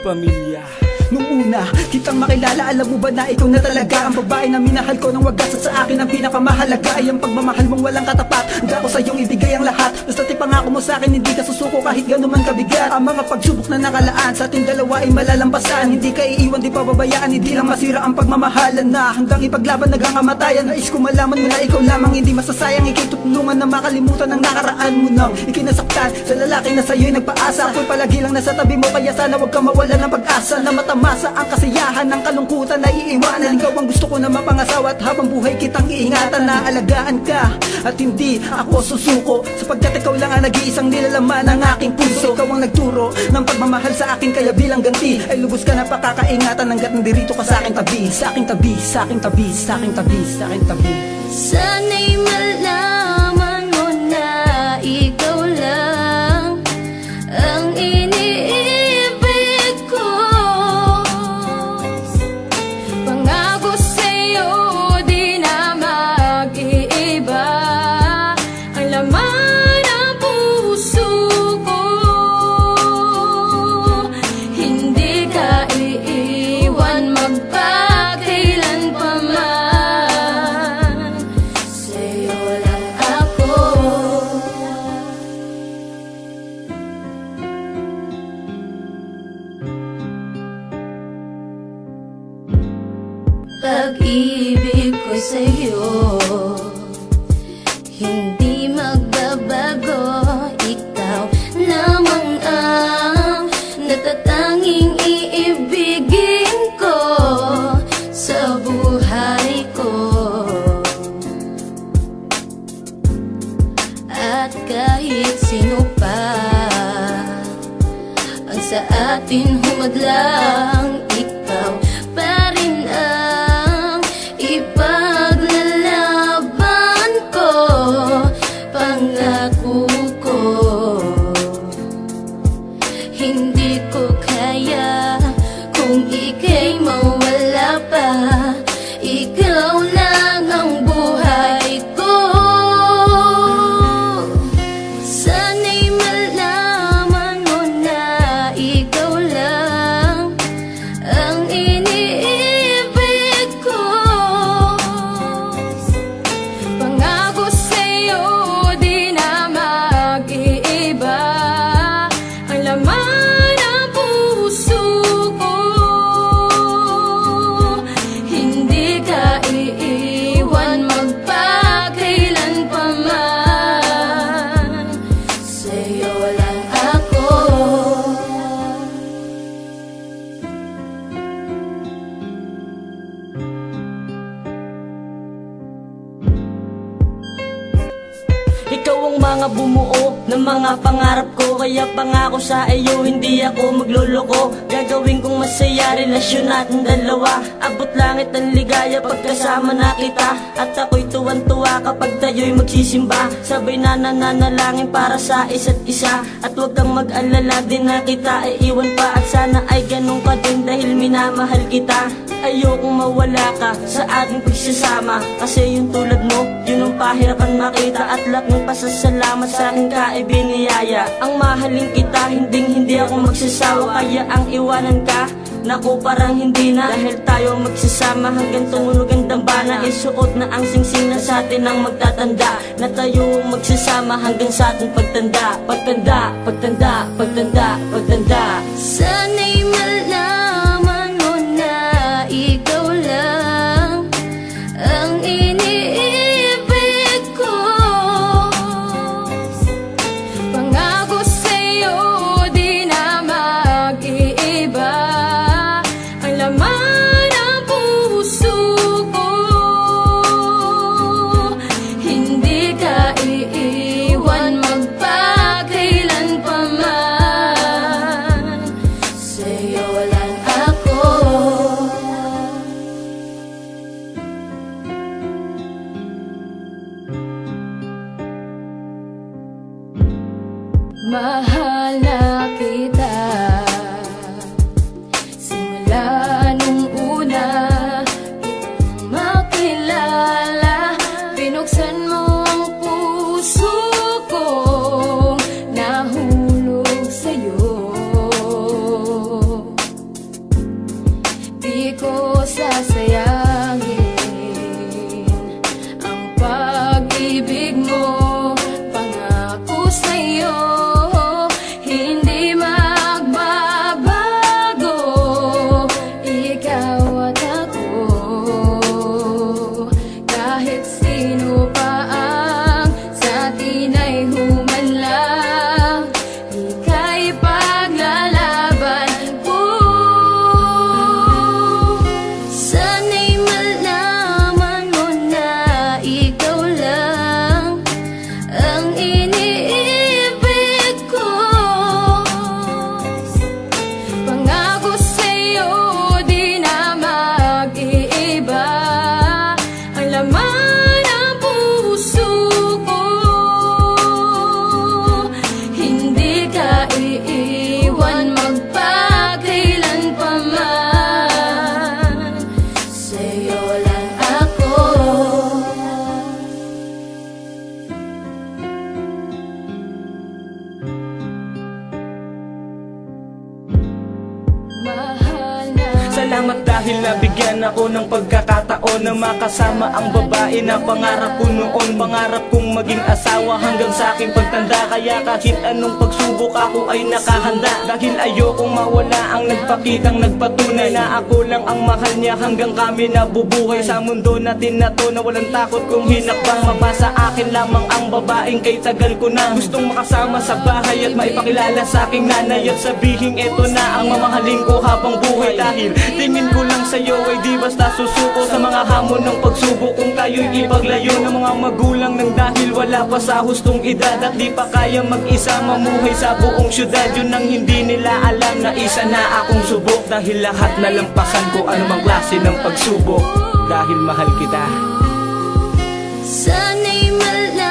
pamilya. Nung una, kitang makilala, alam mo ba na ikaw na talaga ang babae na minahal ko ng wagas. At sa akin ang pinakamahalaga ay ang pagmamahal mong walang katapat. Handa ko sa iyong ibigay ang lahat. Basta tipangako mo sa akin, hindi ka susuko kahit gano'n man kabigat. Ang mga pagsubok na nakalaan sa ating dalawa ay malalampasan. Hindi ka iiwan, di pababayaan, hindi lang masira ang pagmamahalan na hanggang ipaglaban hanggang kamatayan. Nais ko malaman mo na ikaw lamang hindi masasayang. Ika'y tutulungan na makalimutan ang nakaraan mo nang ikinasaktan sa lalaki na sa'yo'y nagpaasa. Ako'y palagi lang nasa tabi mo, kaya sana huwag ka mawalan ng pag-asa na matamasa ang kasiyahan ng kalungkutan na iiwanan. Ikaw ang gusto ko na mapangasawa at habang buhay kitang iingatan na alagaan ka at hindi ako susuko, sapagkat ikaw lang ang nag-iisang nilalaman ng aking puso. Ikaw ang nagturo ng pagmamahal sa akin, kaya bilang ganti ay lubos ka na pakakaingatan hanggat nandirito ka sa aking tabi, sa aking tabi, sa aking tabi, sa aking tabi, sa aking tabi. Sana'y malaman mo na ikaw lang ang iniibig ko. Pangako sa'yo di na mag-iiba ang laman ng puso ko. Hindi ka iiwan magpakailan pa man. Sa'yo lang ako. Pag-ibig ko sa'yo hindi magbabago. Ikaw lamang ang natatanging iibigin ko sa buhay ko. At kahit sino pa ang sa atin humadlang, ikaw pa rin ang ipaglalaban ko. Pangako ko, hindi ko kaya kung ika'y mawala pa. Ikaw lang ang buhay ko. Sana'y malaman mo na ikaw lang ang iniibig ko. Pangako sa'yo di na mag-iiba ang laman ng puso ko. Hindi ka iiwan magpakailan pa man. Sa'yo lang ako. Ikaw ang mga bumuo ng mga pangarap ko, kaya pangako sa iyo hindi ako magluloko. Gagawin kong masaya relasyon natin dalawa. Abot langit ang ligaya pagkasama na kita. At ako'y tuwan-tuwa kapag tayo'y magsisimba. Sabay na nananalangin para sa isa't isa. At huwag kang mag-alala din na kita ay iwan pa. At sana ay ganun ka din dahil minamahal kita. Ayokong mawala ka sa ating pagsasama, kasi yung tulad mo, yun ang pahirapan makita. At laking pasasalamat sa akin ka ay biniyaya. Ang mahalin kita, hindi ako magsasawa. Kaya ang iwanan ka, naku parang hindi na. Dahil tayo magsasama hanggang tumunog ang dambana. Isuot na ang singsing na sa atin ang magtatanda, na tayo magsasama hanggang sa ating pagtanda. Pagtanda, pagtanda, pagtanda, pagtanda. Sana'y malaman mo na ikaw lang ang iniibig ko. Pangako sa'yo di na mag-iiba ang laman ng puso ko. Hindi ka iiwan magpakailan pa man. Sa'yo di ko sasayangin ang pag-ibig mo. Pangako sa'yo, hindi magbabago. Ikaw at ako, kahit sino pa ang sa atin ay humanlang, ika'y paglalaban ko. Sana'y malaman mo na ikaw lang ang iniibig ko. Pangako sa'yo, di na mag-iiba ang laman ng puso ko. Hindi ka iiwan magpakailan pa man. Sa'yo lang ako. Mahal na. Salamat dahil nabigyan ako ng pagkakataon na makasama ang babae na pangarap ko noon. Pangarap kong maging asawa hanggang sa aking pagtanda. Kaya kahit anong pagsubok ako ay nakahanda. Dahil ayokong mawala ang nagpakitang nagpatunay na ako lang ang mahal niya hanggang kami nabubuhay. Sa mundo natin na to na walang takot kung hinakbang mabasa akin lamang ang babaeng kay tagal ko na gustong makasama sa bahay at maipakilala sa aking nanay at sabihin eto na ang mamahalin ko habang buhay. Dahil tingin ko lang sa'yo ay di basta susuko sa mga hamon ng pagsubok. Kung tayo'y ipaglayo ng mga magulang ng dahil wala pa sa hustong edad at di pa kaya mag-isa mamuhay sa buong syudad. Yun ang hindi nila alam na isa na akong subok. Dahil lahat nalampasan ko anumang klase ng pagsubok. Dahil mahal kita. Sana'y malaman